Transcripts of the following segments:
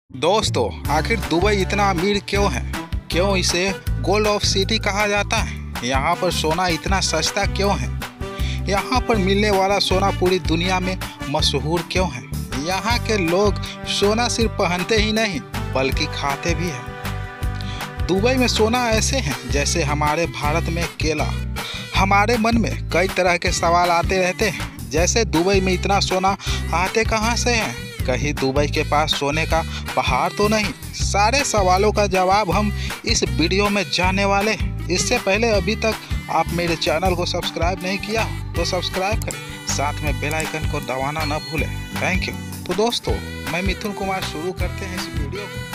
दोस्तों, आखिर दुबई इतना अमीर क्यों है? क्यों इसे गोल्ड ऑफ सिटी कहा जाता है? यहाँ पर सोना इतना सस्ता क्यों है? यहाँ पर मिलने वाला सोना पूरी दुनिया में मशहूर क्यों है? यहाँ के लोग सोना सिर्फ पहनते ही नहीं बल्कि खाते भी हैं। दुबई में सोना ऐसे हैं जैसे हमारे भारत में केला। हमारे मन में कई तरह के सवाल आते रहते हैं, जैसे दुबई में इतना सोना आते कहाँ से हैं? कहीं दुबई के पास सोने का पहाड़ तो नहीं? सारे सवालों का जवाब हम इस वीडियो में जानने वाले हैं। इससे पहले अभी तक आप मेरे चैनल को सब्सक्राइब नहीं किया तो सब्सक्राइब करें, साथ में बेल आइकन को दबाना न भूलें। Thank you. तो दोस्तों, मैं मिथुन कुमार, शुरू करते हैं इस वीडियो को।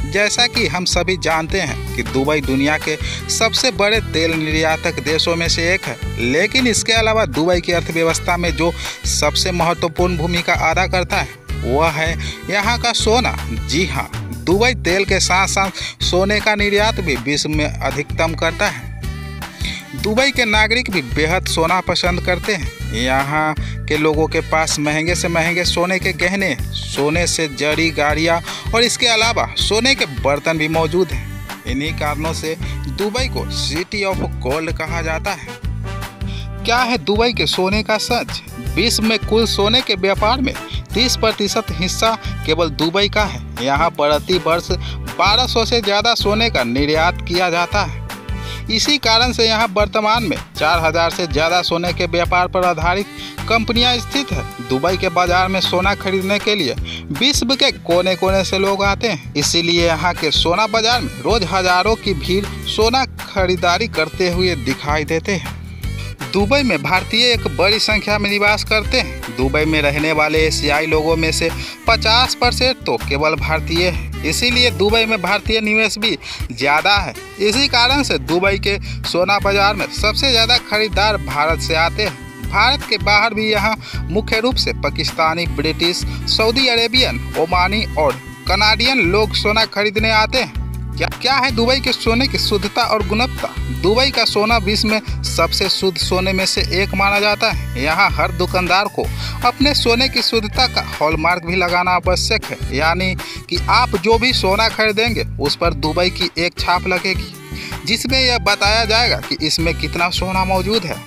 जैसा कि हम सभी जानते हैं कि दुबई दुनिया के सबसे बड़े तेल निर्यातक देशों में से एक है, लेकिन इसके अलावा दुबई की अर्थव्यवस्था में जो सबसे महत्वपूर्ण भूमिका अदा करता है वह है यहाँ का सोना। जी हाँ, दुबई तेल के साथ साथ सोने का निर्यात भी विश्व में अधिकतम करता है। दुबई के नागरिक भी बेहद सोना पसंद करते हैं। यहाँ के लोगों के पास महंगे से महंगे सोने के गहने, सोने से जड़ी गाड़ियाँ और इसके अलावा सोने के बर्तन भी मौजूद हैं। इन्हीं कारणों से दुबई को सिटी ऑफ गोल्ड कहा जाता है। क्या है दुबई के सोने का सच? विश्व में कुल सोने के व्यापार में 30% हिस्सा केवल दुबई का है। यहाँ प्रति वर्ष 1200 से ज़्यादा सोने का निर्यात किया जाता है। इसी कारण से यहाँ वर्तमान में 4000 से ज़्यादा सोने के व्यापार पर आधारित कंपनियां स्थित है। दुबई के बाजार में सोना खरीदने के लिए विश्व के कोने कोने से लोग आते हैं, इसीलिए यहाँ के सोना बाजार में रोज हजारों की भीड़ सोना खरीदारी करते हुए दिखाई देते हैं। दुबई में भारतीय एक बड़ी संख्या में निवास करते हैं। दुबई में रहने वाले एशियाई लोगों में से 50% तो केवल भारतीय हैं, इसीलिए दुबई में भारतीय निवेश भी ज़्यादा है। इसी कारण से दुबई के सोना बाजार में सबसे ज़्यादा खरीदार भारत से आते हैं। भारत के बाहर भी यहाँ मुख्य रूप से Pakistani, British, Saudi Arabian, Omani और कनाडियन लोग सोना खरीदने आते हैं। क्या है दुबई के सोने की शुद्धता और गुणवत्ता? दुबई का सोना विश्व में सबसे शुद्ध सोने में से एक माना जाता है। यहाँ हर दुकानदार को अपने सोने की शुद्धता का हॉलमार्क भी लगाना आवश्यक है, यानी कि आप जो भी सोना खरीदेंगे उस पर दुबई की एक छाप लगेगी, जिसमें यह बताया जाएगा कि इसमें कितना सोना मौजूद है।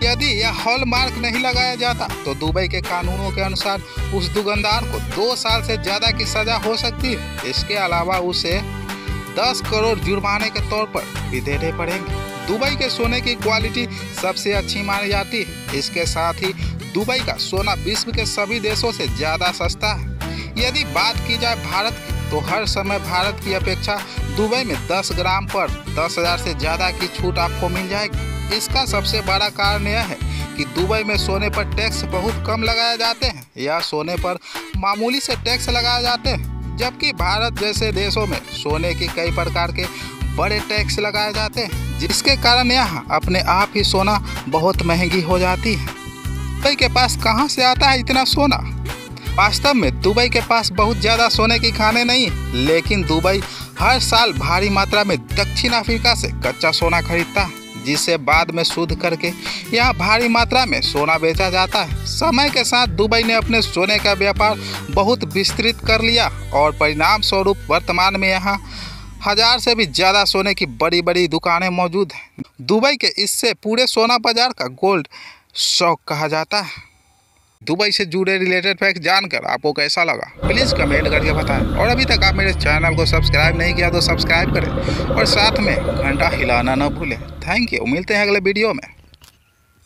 यदि यह हॉलमार्क नहीं लगाया जाता तो दुबई के कानूनों के अनुसार उस दुकानदार को 2 साल से ज़्यादा की सज़ा हो सकती है। इसके अलावा उसे 10 करोड़ जुर्माने के तौर पर भी देने पड़ेंगे। दुबई के सोने की क्वालिटी सबसे अच्छी मानी जाती है। इसके साथ ही दुबई का सोना विश्व के सभी देशों से ज़्यादा सस्ता है। यदि बात की जाए भारत की, तो हर समय भारत की अपेक्षा दुबई में 10 ग्राम पर 10,000 से ज़्यादा की छूट आपको मिल जाएगी। इसका सबसे बड़ा कारण यह है कि दुबई में सोने पर टैक्स बहुत कम लगाए जाते हैं या सोने पर मामूली से टैक्स लगाए जाते हैं, जबकि भारत जैसे देशों में सोने के कई प्रकार के बड़े टैक्स लगाए जाते हैं, जिसके कारण यहाँ अपने आप ही सोना बहुत महंगी हो जाती है। दुबई के पास कहाँ से आता है इतना सोना? वास्तव में दुबई के पास बहुत ज़्यादा सोने की खानें नहीं, लेकिन दुबई हर साल भारी मात्रा में दक्षिण अफ्रीका से कच्चा सोना खरीदता है, जिसे बाद में शुद्ध करके यहाँ भारी मात्रा में सोना बेचा जाता है। समय के साथ दुबई ने अपने सोने का व्यापार बहुत विस्तृत कर लिया और परिणाम स्वरूप वर्तमान में यहाँ 1000 से भी ज़्यादा सोने की बड़ी बड़ी दुकानें मौजूद हैं। दुबई के इससे पूरे सोना बाजार का गोल्ड शौक कहा जाता है। दुबई से जुड़े रिलेटेड फैक्ट जानकर आपको कैसा लगा, प्लीज़ कमेंट करके बताएं। और अभी तक आप मेरे चैनल को सब्सक्राइब नहीं किया तो सब्सक्राइब करें और साथ में घंटा हिलाना न भूलें। Thank you. मिलते हैं अगले वीडियो में।